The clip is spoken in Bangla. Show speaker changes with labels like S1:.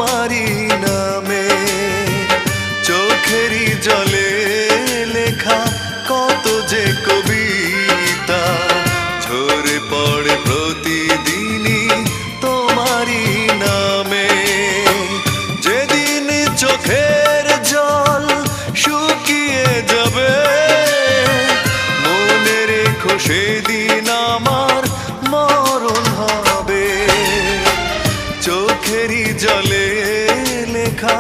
S1: তোমারই নামে। চোখেরই জলে লেখা কত যে কবিতা ঝরে পড়ে প্রতিদিনই তোমারই নামে। যেদিন চোখের জল শুকিয়ে যাবে মনে রেখো সেদিন আমার মরণ হবে। চোখেরই জলে লেখা